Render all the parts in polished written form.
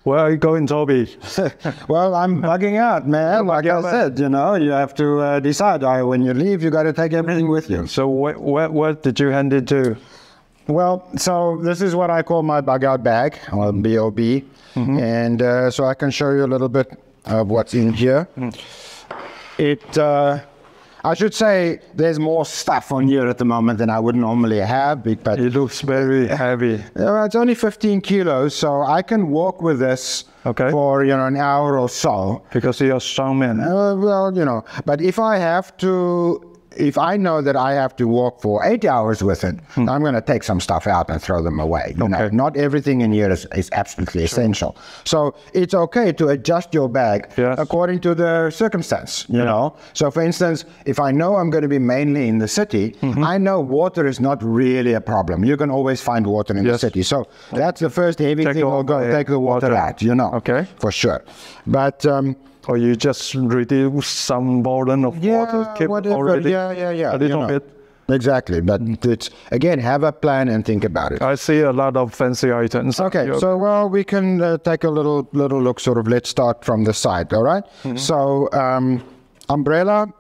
Where are you going, Tobie? Well, I'm bugging out, man. Like I said, you have to decide. When you leave, you got to take everything with you. So where did you hand it to? Well, so this is what I call my bug out bag, or B.O.B. And so I can show you a little bit of what's in here. I should say there's more stuff on here at the moment than I would normally have. But it looks very heavy. It's only 15 kilos, so I can walk with this for an hour or so. Because you're a strong man. Well, but if I know that I have to walk for 8 hours with it, I'm going to take some stuff out and throw them away. Not everything in here is absolutely essential. So it's okay to adjust your bag according to the circumstance, So for instance, if I know I'm going to be mainly in the city, I know water is not really a problem. You can always find water in the city. So that's the first heavy thing. We'll go take the water out, for sure. But or you just reduce some volume of water, keep already a little bit. Exactly, but it's, again, have a plan and think about it. I see a lot of fancy items. Okay, so we can take a little look. Let's start from the side. All right. So umbrella,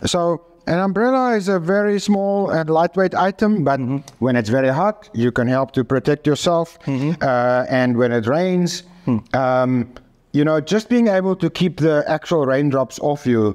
So an umbrella is a very small and lightweight item, but when it's very hot, you can help to protect yourself. And when it rains. Just being able to keep the actual raindrops off you,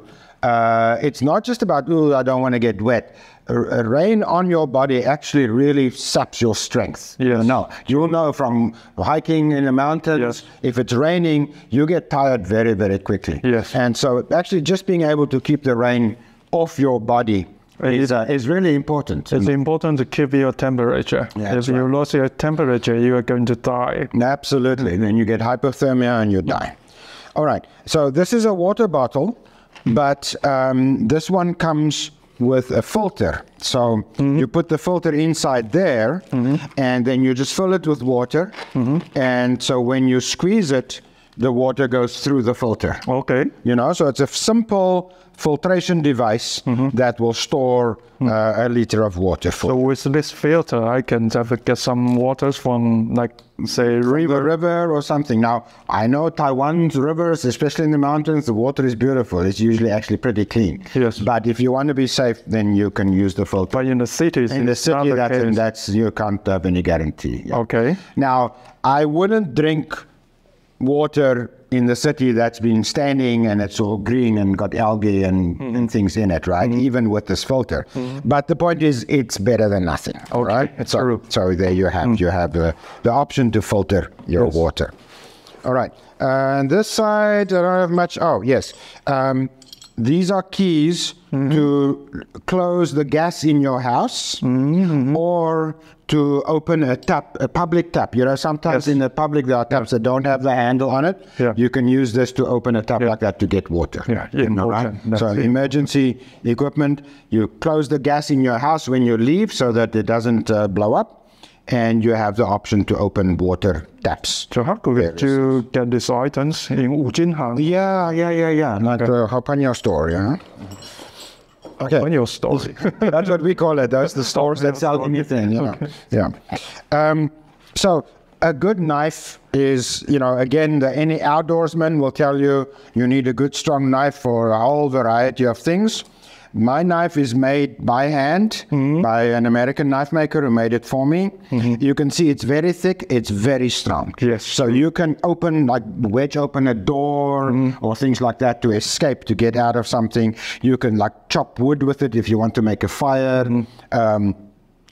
it's not just about, I don't want to get wet. Rain on your body actually really saps your strength. You'll know from hiking in the mountains, if it's raining, you get tired very, very quickly. And so actually just being able to keep the rain off your body is really important. It's important to keep your temperature. If you lose your temperature, you are going to die. Absolutely. Then you get hypothermia and you die. All right. So this is a water bottle, but this one comes with a filter. So you put the filter inside there, and then you just fill it with water. And so when you squeeze it, the water goes through the filter. So it's a simple filtration device that will store a liter of water for. So with this filter, I can get some waters from, say, river or something. Now, I know Taiwan's rivers, especially in the mountains, the water is beautiful. It's usually actually pretty clean. But if you want to be safe, then you can use the filter. But in the cities, that's you can't have any guarantee. Now, I wouldn't drink water in the city that's been standing and it's all green and got algae and things in it, right? Even with this filter. But the point is, it's better than nothing, right? So there you have the option to filter your water. All right. And this side, I don't have much. Oh, yes. These are keys to close the gas in your house or to open a public tap. Sometimes in the public there are taps that don't have the handle on it. You can use this to open a tap like that to get water. Right? So emergency equipment, you close the gas in your house when you leave so that it doesn't blow up. And you have the option to open water taps. So how could you get these items in Wujinhang? Like the Hapanyo store, Okay. Hapanyo store. That's what we call it. Those are the stores that sell anything, So a good knife is, again, any outdoorsman will tell you need a good strong knife for a whole variety of things. My knife is made by hand by an American knife maker who made it for me. You can see it's very thick, it's very strong. So you can wedge open a door or things like that to escape, to get out of something. You can chop wood with it if you want to make a fire. And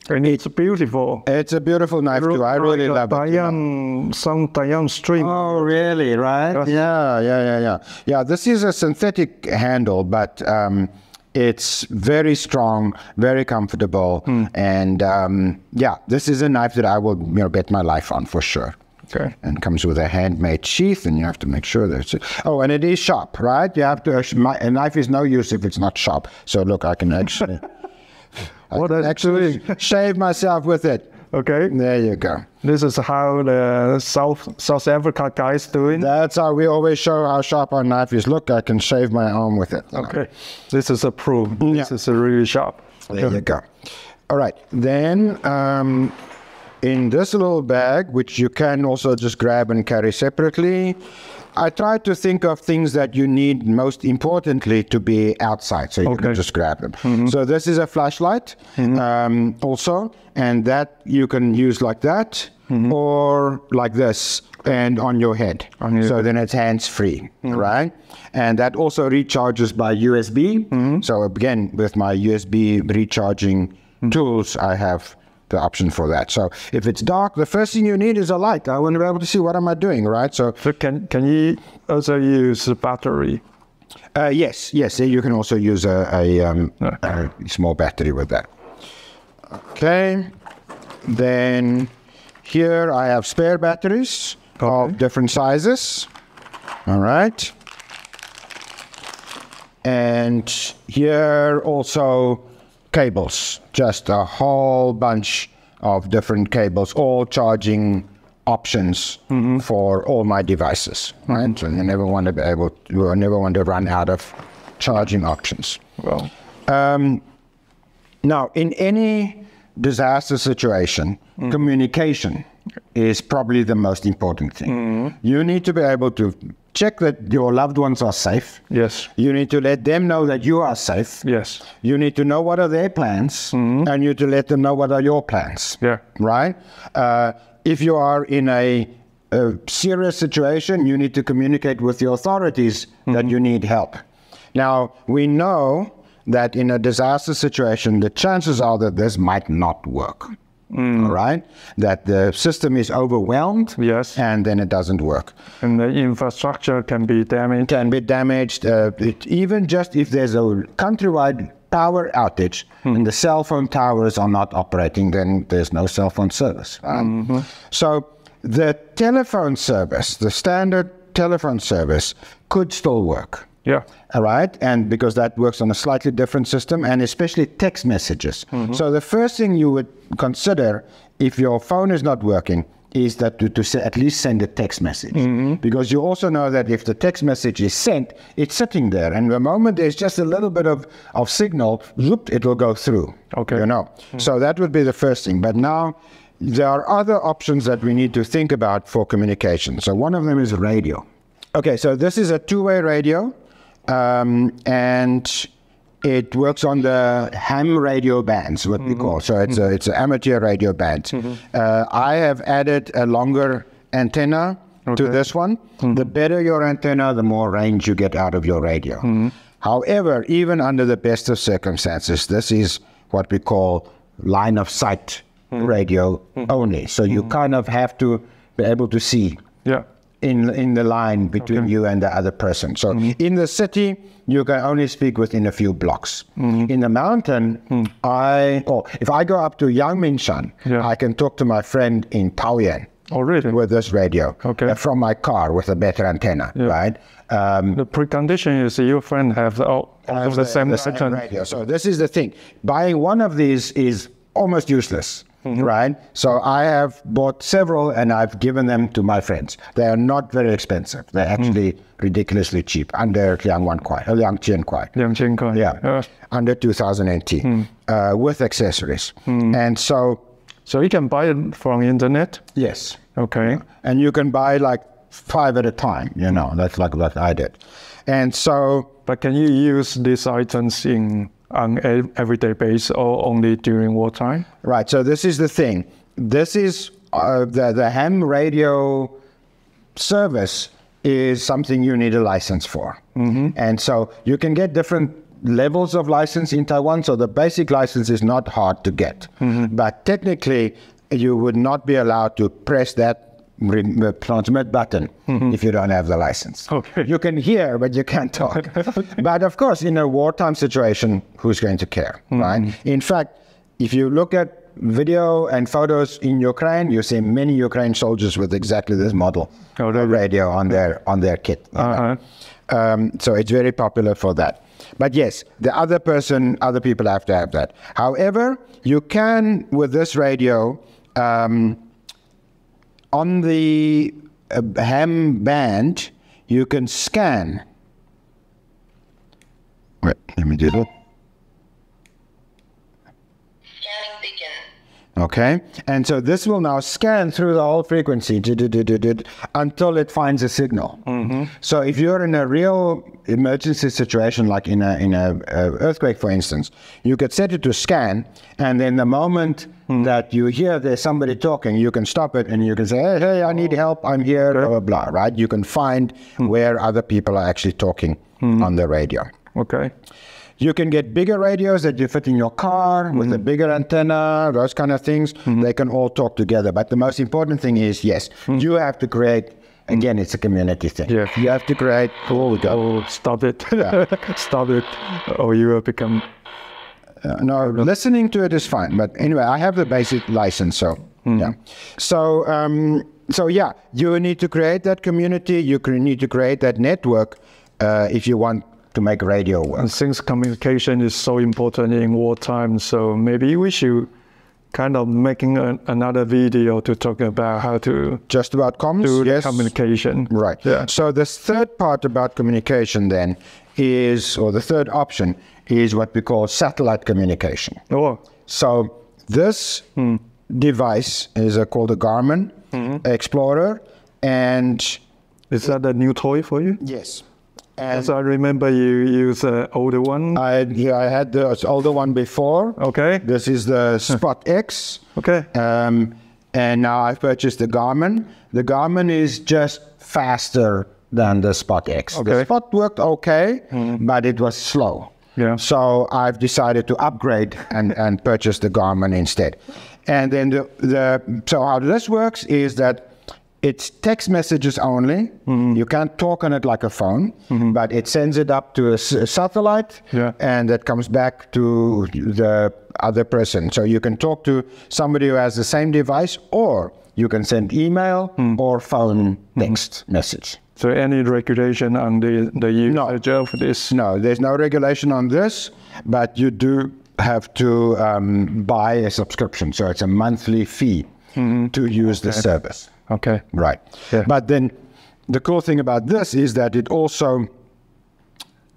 it's beautiful. It's a beautiful knife too. I really love it. Some Dayan string. Oh, really? Right? Yeah. This is a synthetic handle, but it's very strong, very comfortable, and this is a knife that I will bet my life on for sure. And comes with a handmade sheath, and you have to make sure that it's. Oh, and it is sharp, right? You have to. A knife is no use if it's not sharp. So look, I can actually, shave myself with it. There you go. This is how the South Africa guys doing. That's how we always show how sharp our knife is. Look, I can shave my arm with it. This is a proof. This is really sharp. There you go. All right. Then in this little bag, which you can also just grab and carry separately, I try to think of things that you need most importantly to be outside, so you can just grab them. So this is a flashlight also, and that you can use like that or like this and on your head. So then it's hands-free, right? And that also recharges by USB. So again, with my USB recharging tools, I have the option for that. So if it's dark, the first thing you need is a light. I want to be able to see what am I doing, right? So can you also use a battery? Yes, you can also use a small battery with that. Okay, then here I have spare batteries of different sizes. All right, and here also cables, just a whole bunch of different cables, all charging options for all my devices, right? So you never want to run out of charging options. Well, now in any disaster situation, communication is probably the most important thing. You need to be able to check that your loved ones are safe. Yes. You need to let them know that you are safe. Yes. You need to know what are their plans, and you need to let them know what are your plans. Yeah. Right? If you are in a serious situation, you need to communicate with the authorities that you need help. Now, we know that in a disaster situation, the chances are that this might not work. All right, that the system is overwhelmed, yes, and then it doesn't work, and the infrastructure can be damaged. Even just if there's a countrywide power outage and the cell phone towers are not operating, then there's no cell phone service. So the telephone service, the standard telephone service, could still work. Yeah. All right. And because that works on a slightly different system, and especially text messages. So the first thing you would consider if your phone is not working is that to at least send a text message. Because you also know that if the text message is sent, it's sitting there. And the moment there's just a little bit of signal, zoop, it will go through. Okay. You know. So that would be the first thing. But now there are other options that we need to think about for communication. So one of them is radio. Okay. So this is a two-way radio. And it works on the ham radio bands, what we call. So it's an amateur radio band. I have added a longer antenna to this one. The better your antenna, the more range you get out of your radio. However, even under the best of circumstances, this is what we call line of sight radio only. So you kind of have to be able to see. Yeah. In the line between you and the other person. So in the city, you can only speak within a few blocks. In the mountain, if I go up to Yangmingshan, I can talk to my friend in Taoyuan with this radio from my car with a better antenna, right? The precondition is your friend have the same radio. So this is the thing. Buying one of these is almost useless. Right? So I have bought several and I've given them to my friends. They are not very expensive. They're actually ridiculously cheap, under Liang Qian Kuai. Yeah, under 2,000 NT with accessories. And so you can buy it from internet? Yes. Okay. And you can buy like 5 at a time, you know, that's like what I did. And so... But can you use these items on an everyday basis or only during wartime? Right, so this is the thing. This is the ham radio service is something you need a license for. And so you can get different levels of license in Taiwan, so the basic license is not hard to get. But technically, you would not be allowed to press that transmit button if you don't have the license. Okay. You can hear, but you can't talk. But of course, in a wartime situation, who's going to care, right? In fact, if you look at video and photos in Ukraine, you see many Ukrainian soldiers with exactly this model radio on their kit. So it's very popular for that. But yes, the other people have to have that. However, you can, with this radio, on the ham band, you can scan. Wait, let me do that. Scanning begin. Okay, and so this will now scan through the whole frequency until it finds a signal. So if you're in a real emergency situation, like in a earthquake, for instance, you could set it to scan, and then the moment that you hear there's somebody talking, you can stop it and you can say, hey, I need help, I'm here, blah, blah, blah, right? You can find where other people are actually talking on the radio. Okay. You can get bigger radios that you fit in your car with a bigger antenna, those kind of things. They can all talk together. But the most important thing is, yes, you have to create, again, it's a community thing. Yeah. You have to create, stop it. Stop it. Or you will become... no, listening to it is fine. But anyway, I have the basic license, so yeah. So yeah, you need to create that community. You need to create that network if you want to make radio work. And since communication is so important in wartime, so maybe we should kind of making another video to talk about how to just about comms, do the communication. Right. Yeah. So the third part about communication then is, or the third option is what we call satellite communication. Oh. So this device is called a Garmin Explorer, and is that a new toy for you? Yes. As I remember, you use an older one. I had the older one before. Okay. This is the Spot X. Okay. And now I've purchased the Garmin. The Garmin is just faster than the Spot X. Okay. The Spot worked okay, but it was slow. Yeah. So I've decided to upgrade and purchase the Garmin instead. And then so how this works is that it's text messages only. You can't talk on it like a phone, but it sends it up to a satellite, and that comes back to the other person. So you can talk to somebody who has the same device, or you can send email or phone text message. So any regulation on the usage of this? No, there's no regulation on this, but you do have to buy a subscription. So it's a monthly fee to use the service. Okay. Right. Yeah. But then the cool thing about this is that it also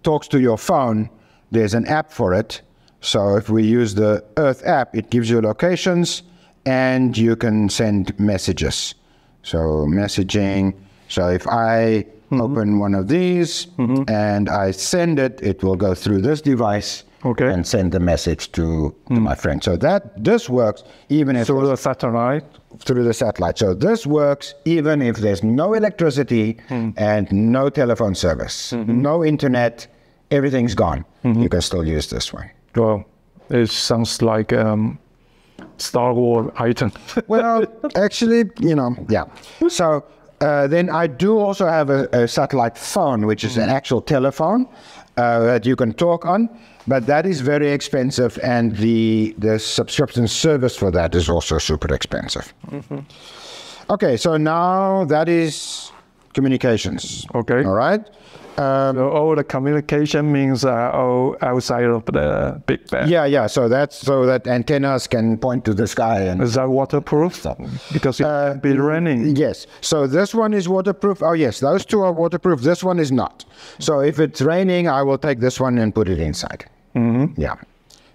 talks to your phone. There's an app for it. So if we use the Earth app, it gives you locations and you can send messages. So messaging. So if I open one of these and I send it, it will go through this device and send the message to my friend. So this works even if through the satellite. Through the satellite. So this works even if there's no electricity and no telephone service, no internet, everything's gone. You can still use this one. Well, it sounds like Star Wars item. Well, actually, yeah. So then I do also have a satellite phone, which is an actual telephone that you can talk on, but that is very expensive, and the subscription service for that is also super expensive. Okay, so now that is communications. Okay. All right. So all the communication means all outside of the big band. Yeah. So that antennas can point to the sky. And is that waterproof? Because it can be raining. Yes. So this one is waterproof. Oh yes, those two are waterproof. This one is not. So if it's raining, I will take this one and put it inside. Yeah.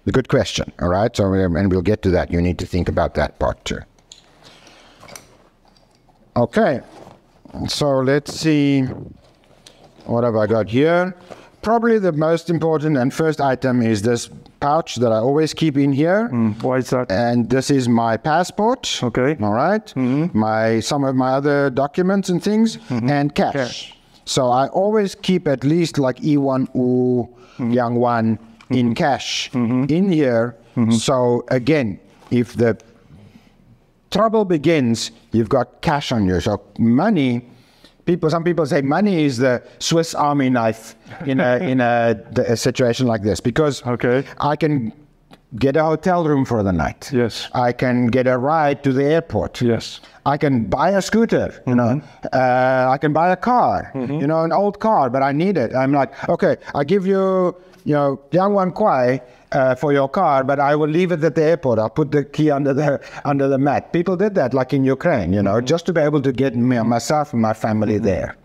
A good question. All right. So and we'll get to that. You need to think about that part too. Okay. So let's see. What have I got here? Probably the most important and first item is this pouch that I always keep in here. Why is that? And this is my passport. Okay. All right. Some of my other documents and things, and cash. So I always keep at least like E1 U Yang 1 in cash in here. So again, if the trouble begins, you've got cash on you. So money. Some people say money is the Swiss Army knife in a situation like this, because I can get a hotel room for the night. Yes. I can get a ride to the airport. Yes. I can buy a scooter. I can buy a car. An old car, but I need it. I'm like, okay, I give you, Yang Wan Kwai for your car, but I will leave it at the airport. I'll put the key under the mat. People did that, like in Ukraine, just to be able to get myself and my family there.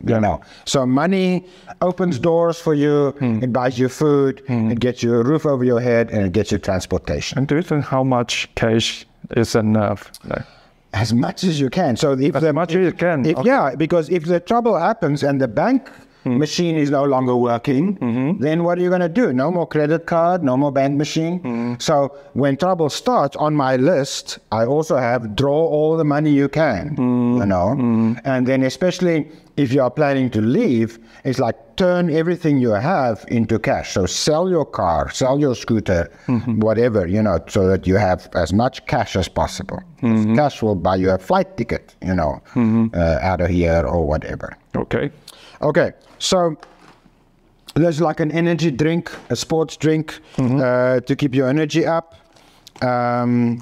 So money opens doors for you. It buys you food. It gets you a roof over your head, and it gets you transportation. And do you think how much cash is enough. As much as you can. So if as much as you can. Yeah, because if the trouble happens and the bank machine is no longer working, then what are you going to do? No more credit card, no more bank machine. So when trouble starts, on my list, I also have draw all the money you can, you know, and then especially if you are planning to leave, it's like turn everything you have into cash. So sell your car, sell your scooter, whatever, you know, so that you have as much cash as possible. Cash will buy you a flight ticket, you know, out of here or whatever. Okay, so there's like an energy drink, a sports drink to keep your energy up. And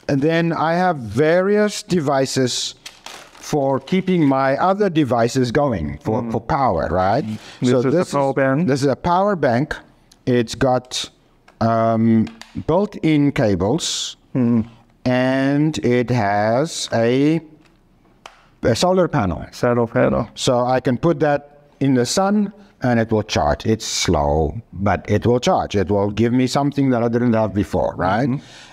then I have various devices for keeping my other devices going, for power, right? This is a power bank. This is a power bank. It's got built-in cables, and it has a solar panel. So I can put that in the sun and it will charge. It's slow, but it will charge. It will give me something that I didn't have before, right?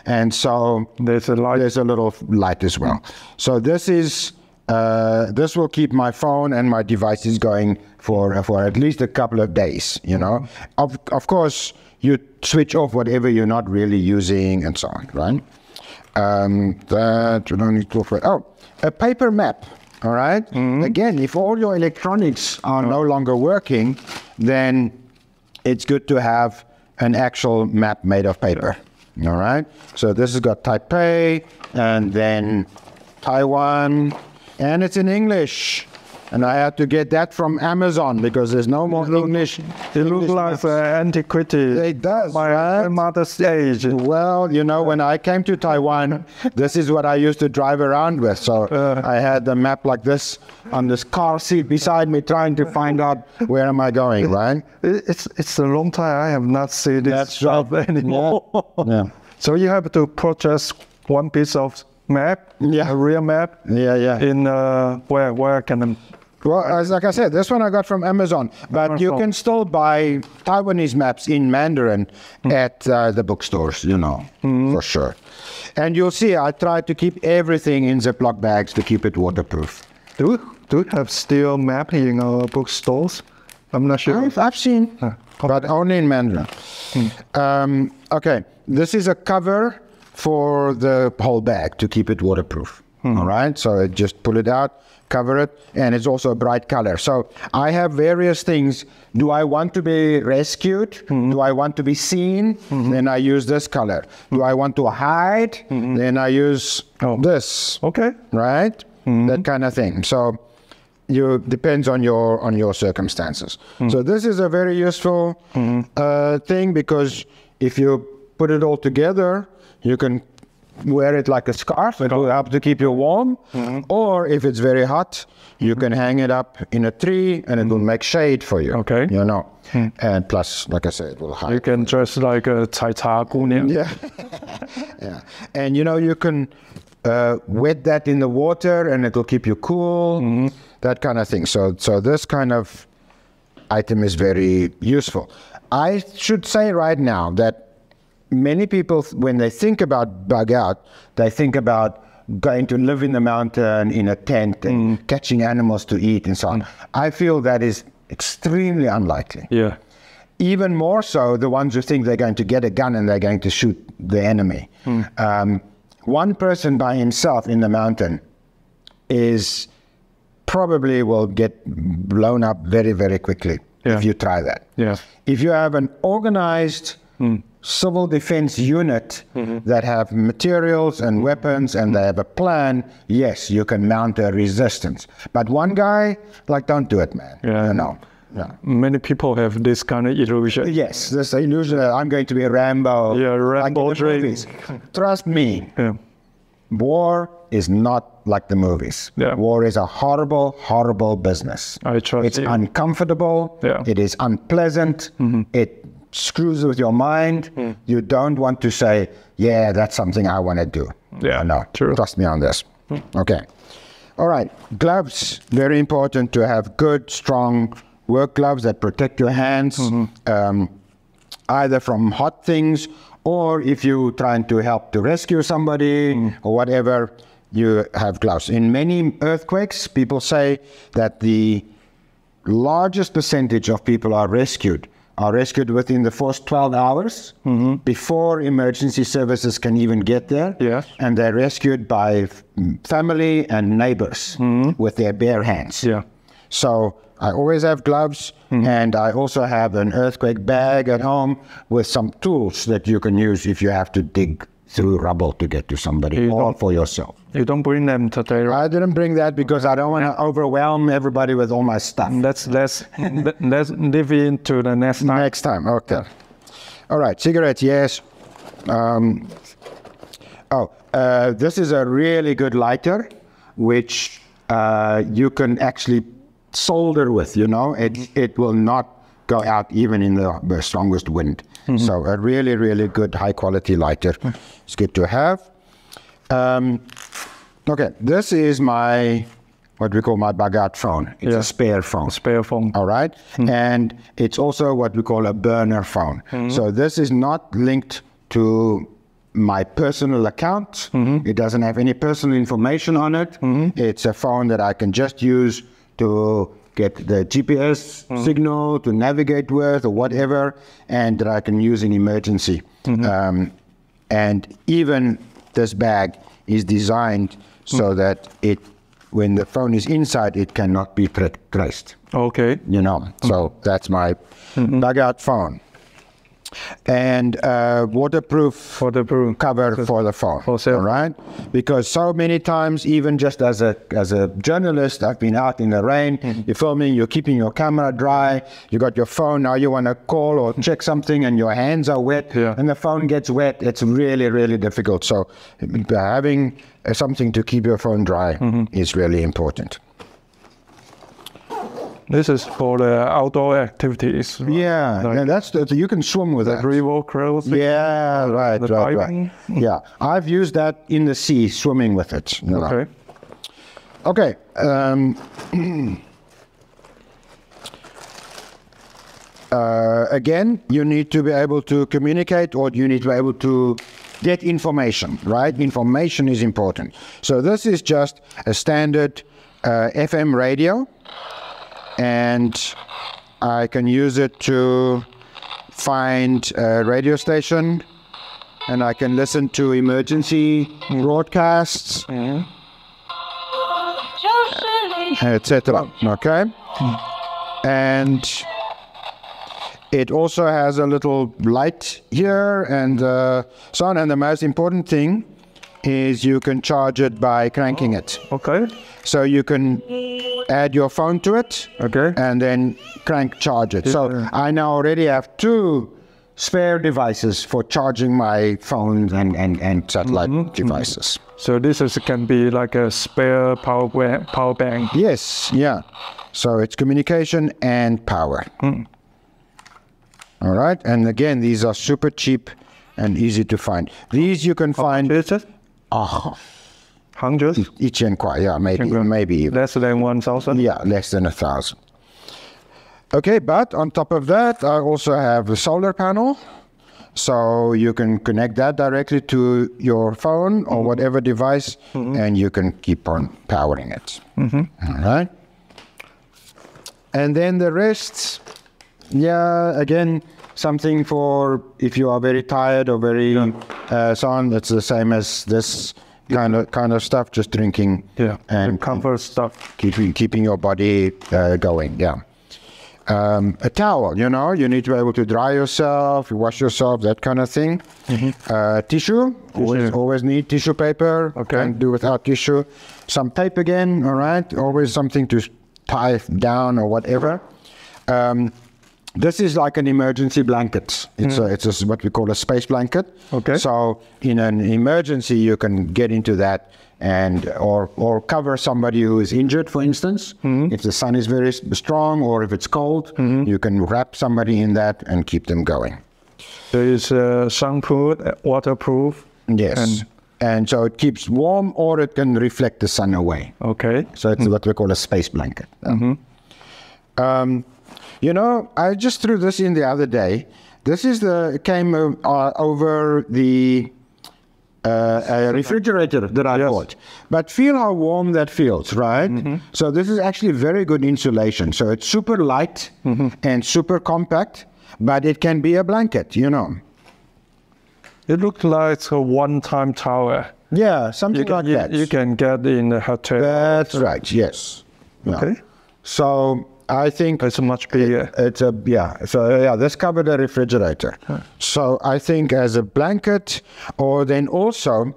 And so there's a light. There's a little light as well. So this is this will keep my phone and my devices going for at least a couple of days, you know. Of course, you switch off whatever you're not really using and so on, right? That you don't need to go for. Oh, a paper map. All right. Again, if all your electronics are no longer working, then it's good to have an actual map made of paper. All right. So this has got Taipei and then Taiwan, and it's in English. And I had to get that from Amazon because there's no more English. It looks like antiquity. It does. My grandmother's age. Well, you know, when I came to Taiwan, this is what I used to drive around with. So I had the map like this on this car seat beside me, trying to find out where am I going, right? It's a long time I have not seen this stuff anymore. Yeah. So you have to purchase one piece of map, a real map. In where can I? Well, like I said, this one I got from Amazon, but you can still buy Taiwanese maps in Mandarin at the bookstores, you know, for sure. And you'll see, I try to keep everything in Ziploc bags to keep it waterproof. Do you have still map in bookstores? I'm not sure. I've seen, but only in Mandarin. Okay, this is a cover for the whole bag to keep it waterproof. All right, so just pull it out, cover it, and it's also a bright color. So I have various things. Do I want to be rescued? Do I want to be seen? Then I use this color. Do I want to hide? Then I use this. Okay. Right? That kind of thing. So depends on your circumstances. So this is a very useful thing because if you put it all together, you can wear it like a scarf. It will help to keep you warm. Or if it's very hot, you can hang it up in a tree and it will make shade for you. Okay. You know. And plus, like I said, it will hide. You can dress like a Cai Cha Gu Niang. Yeah. And you know, you can wet that in the water and it will keep you cool. That kind of thing. So this kind of item is very useful. I should say right now that many people, when they think about bug out, they think about going to live in the mountain in a tent and catching animals to eat and so on. I feel that is extremely unlikely. Yeah. Even more so, the ones who think they're going to get a gun and they're going to shoot the enemy. One person by himself in the mountain probably will get blown up very, very quickly if you try that. Yeah. If you have an organized civil defense unit that have materials and weapons and they have a plan, yes, you can mount a resistance. But one guy, like, don't do it, man. You know. Yeah. Many people have this kind of illusion. Yes, this illusion that I'm going to be a Rambo. Yeah, Rambo like dreams. Trust me, war is not like the movies. Yeah. War is a horrible, horrible business. I trust It's you. uncomfortable. It is unpleasant. It screws with your mind. You don't want to say, yeah, that's something I want to do. Yeah, no, true. Trust me on this. Okay. All right. Gloves, very important to have good, strong work gloves that protect your hands, either from hot things or if you're trying to help to rescue somebody or whatever, you have gloves. In many earthquakes, people say that the largest percentage of people are rescued within the first 12 hours before emergency services can even get there. Yes. And they're rescued by family and neighbors with their bare hands. Yeah. So I always have gloves, and I also have an earthquake bag at home with some tools that you can use if you have to dig through rubble to get to somebody or for yourself. You don't bring them today, right? I didn't bring that because I don't want to overwhelm everybody with all my stuff. Let's leave into the next time. Next time, okay. All right, cigarettes, yes. This is a really good lighter, which you can actually solder with, you know. It will not go out even in the strongest wind. So a really, really good high quality lighter. It's good to have. Okay, this is what we call my bug-out phone. It's a spare phone. Spare phone. All right. And it's also what we call a burner phone. So this is not linked to my personal account. It doesn't have any personal information on it. It's a phone that I can just use to get the GPS signal to navigate with or whatever, and that I can use in emergency. And even this bag is designed so that when the phone is inside, it cannot be traced. Okay. You know, so that's my bug-out phone. And waterproof cover for the phone, all right? Because so many times, even just as a journalist, I've been out in the rain, you're filming, you're keeping your camera dry, you got your phone, now you want to call or check something and your hands are wet and the phone gets wet. It's really, really difficult. So having something to keep your phone dry is really important. This is for the outdoor activities. Right? Yeah, like, and that's you can swim with that. River cruising. Yeah, right. Yeah, I've used that in the sea, swimming with it. You know. Okay. Again, you need to be able to communicate, or you need to be able to get information, right? Information is important. So this is just a standard FM radio. And I can use it to find a radio station, and I can listen to emergency broadcasts, etc. Okay? And it also has a little light here and so on. And the most important thing is you can charge it by cranking it. Okay. So you can add your phone to it, and then charge it. So I now already have 2 spare devices for charging my phones and satellite devices. So this can be like a spare power bank. Yes, yeah. So it's communication and power. All right, and again, these are super cheap and easy to find. These you can find. Hundreds? Each yeah, maybe less than 1,000. Yeah, less than 1,000. Okay, but on top of that, I also have a solar panel, so you can connect that directly to your phone or whatever device, and you can keep on powering it. All right. And then the rest, yeah, again, something for if you are very tired or very so on. It's the same as this kind of stuff, just drinking and comfort stuff, keeping your body going. A towel, you know, you need to be able to dry yourself, wash yourself, that kind of thing. Tissue, always need tissue paper. Can't do without tissue. Some tape again, all right, always something to tie down or whatever. This is like an emergency blanket. It's what we call a space blanket. So in an emergency, you can get into that and or cover somebody who is injured, for instance. If the sun is very strong or if it's cold, you can wrap somebody in that and keep them going. There is sunproof, waterproof. Yes. And so it keeps warm, or it can reflect the sun away. So it's what we call a space blanket. You know, I just threw this in the other day. This is came over the refrigerator that I bought. But feel how warm that feels, right? So this is actually very good insulation. So it's super light and super compact, but it can be a blanket, you know. It looks like a one-time towel. Yeah, something like that. You can get in a hotel. That's right, yes. Okay. Yeah. So I think it's much bigger. This covered a refrigerator. So I think as a blanket, or then also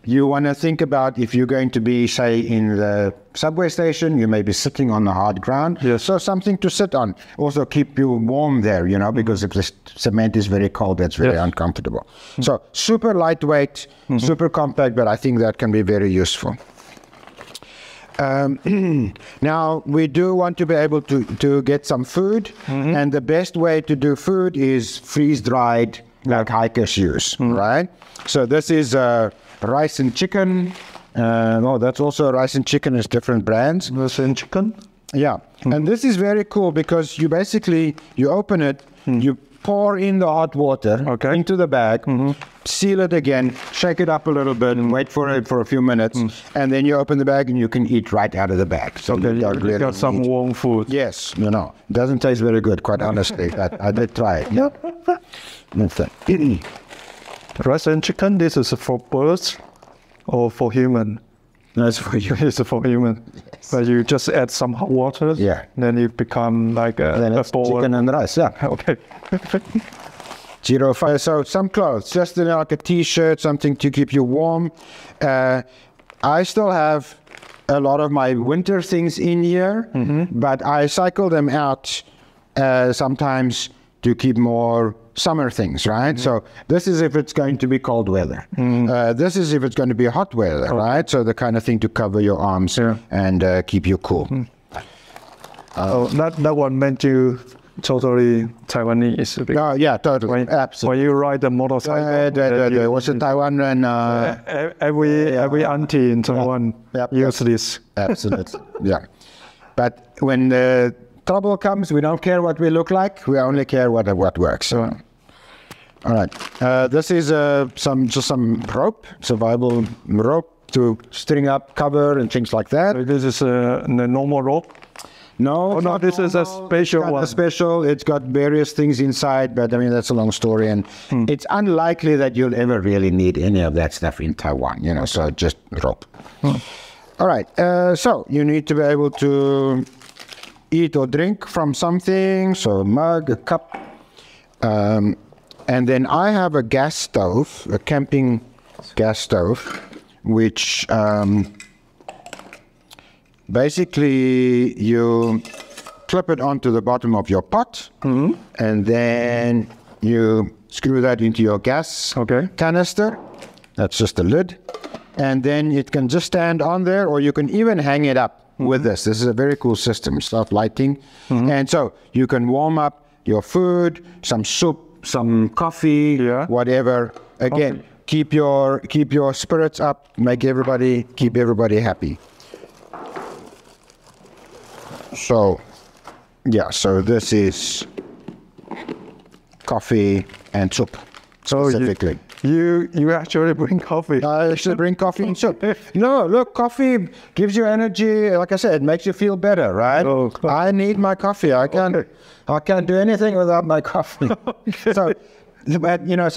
you want to think about if you're going to be, say, in the subway station, you may be sitting on the hard ground. Yes. So something to sit on. Also keep you warm there, you know, because if the cement is very cold, that's very uncomfortable. So super lightweight, super compact, but I think that can be very useful. Now, we do want to be able to get some food, and the best way to do food is freeze-dried, like hikers use, right? So this is rice and chicken. That's also rice and chicken is different brands. Rice and chicken? Yeah, and this is very cool because you basically, you open it, you pour in the hot water into the bag, seal it again, shake it up a little bit, and wait for it for a few minutes, and then you open the bag and you can eat right out of the bag. So you got some warm food. Yes, you know, it doesn't taste very good, quite honestly. I did try it. Yeah. Rice and chicken, this is for birds or for human? No, it's for you. It's for human. Yes. But you just add some hot water. Yeah. Then it become like a bowl. Chicken and rice. Yeah. Okay. 05. So some clothes, just like a t-shirt, something to keep you warm. I still have a lot of my winter things in here, but I cycle them out sometimes to keep more summer things, right? So this is if it's going to be cold weather. This is if it's going to be hot weather, right? So the kind of thing to cover your arms and keep you cool. That one meant you totally Taiwanese. Oh, yeah, totally. Absolutely. When you ride the motorcycle. There was a Taiwan and every auntie in Taiwan use this. Absolutely. Yeah. But when the trouble comes, we don't care what we look like. We only care what works. All right. This is some rope, survival rope to string up cover and things like that. So this is the normal rope? No, this is a special one. It's got various things inside, but I mean, that's a long story. And it's unlikely that you'll ever really need any of that stuff in Taiwan, you know, so just rope. All right. So you need to be able to eat or drink from something. So a mug, a cup. And then I have a gas stove, a camping gas stove, which basically you clip it onto the bottom of your pot, and then you screw that into your gas canister. That's just a lid. And then it can just stand on there, or you can even hang it up with this. This is a very cool system, self-lighting. And so you can warm up your food, some soup, some coffee, whatever. Again, keep your spirits up, keep everybody happy. So, so this is coffee and soup, specifically. You actually bring coffee? I actually bring coffee and soup. No, look, coffee gives you energy. Like I said, it makes you feel better, right? I need my coffee. I can't do anything without my coffee. So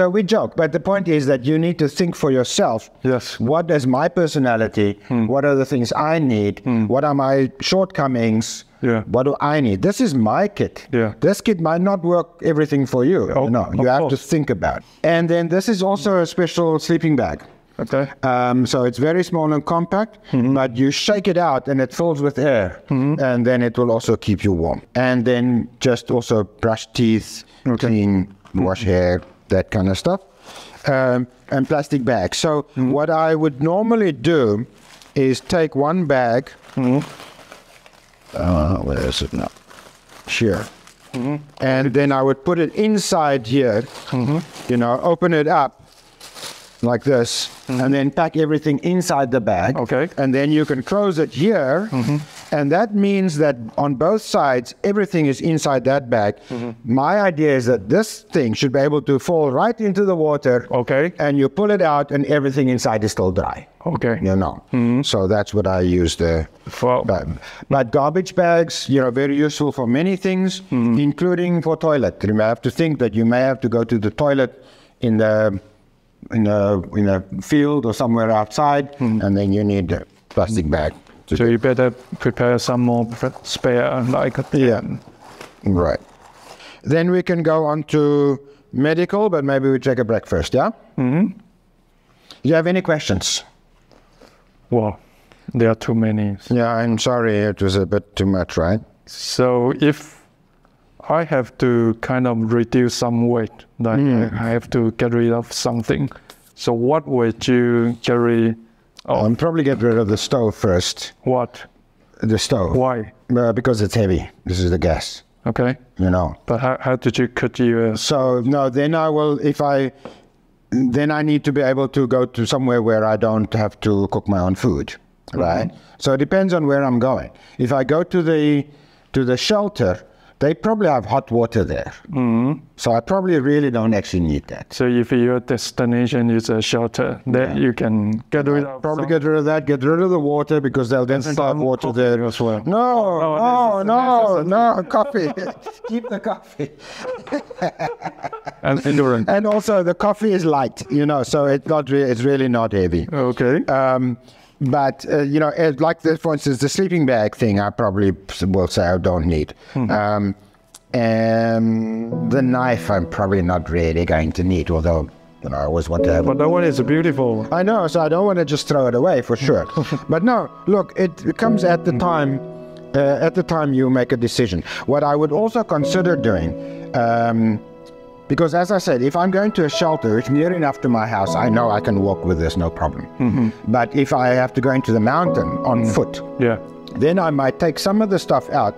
we joke, but the point is that you need to think for yourself. Yes. What is my personality? What are the things I need? What are my shortcomings? What do I need? This is my kit. This kit might not work everything for you. You have to think about it. And then this is also a special sleeping bag. So it's very small and compact, but you shake it out and it fills with air, and then it will also keep you warm. And then just also brush teeth, clean, wash hair, that kind of stuff, and plastic bags. So what I would normally do is take one bag. Where is it now? Here. And then I would put it inside here, open it up, like this, and then pack everything inside the bag. Okay. And then you can close it here, and that means that on both sides, everything is inside that bag. My idea is that this thing should be able to fall right into the water. Okay. And you pull it out, and everything inside is still dry. Okay. You know. So that's what I use there. But garbage bags, you know, very useful for many things, including for toilet. You may have to think that you may have to go to the toilet in a field or somewhere outside, and then you need a plastic bag. So you better prepare some more spare, like Right. Then we can go on to medical, but maybe we take a break first, yeah? Do you have any questions? Well, there are too many. Yeah, I'm sorry, it was a bit too much, right? So if I have to kind of reduce some weight, like I have to get rid of something. So what would you get rid of? I'll probably get rid of the stove first. What? The stove. Why? Because it's heavy. This is the gas. Okay. You know. But how did you cut your... So, no, then I will, then I need to be able to go to somewhere where I don't have to cook my own food, right? So it depends on where I'm going. If I go to the shelter, they probably have hot water there. So I probably really don't actually need that. So if your destination is a shelter, then you can get rid of... Probably get rid of that, get rid of the water, because they'll then have water there as well. No, coffee. Keep the coffee. And also the coffee is light, you know, so it's really not heavy. Okay. But, you know, like this, for instance, the sleeping bag thing, I probably will say I don't need. And the knife, I'm probably not really going to need, although, you know, I always want to have... But that one is beautiful. I know, so I don't want to just throw it away, for sure. But no, look, it comes at the time you make a decision. What I would also consider doing, because as I said, if I'm going to a shelter, it's near enough to my house, I know I can walk with this, no problem. But if I have to go into the mountain on foot, then I might take some of the stuff out,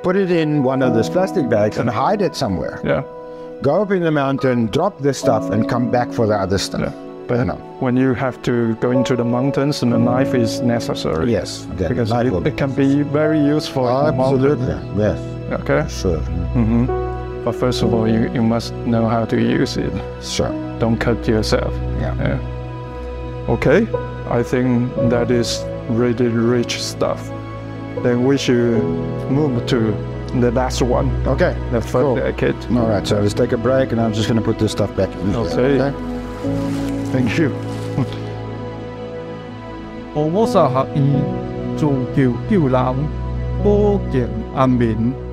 put it in one of those plastic bags and hide it somewhere. Go up in the mountain, drop this stuff, and come back for the other stuff. But when you have to go into the mountains, the knife is necessary. Yes, because it can be very useful. Absolutely, yes. Okay. Sure. But first of all, you must know how to use it. Sure. Don't cut yourself. Okay, I think that is really rich stuff. Then we should move to the last one. Okay. The first kit. All right, so let's take a break, and I'm just going to put this stuff back in. Okay. Thank you. 我所學院做叫人保健安眠。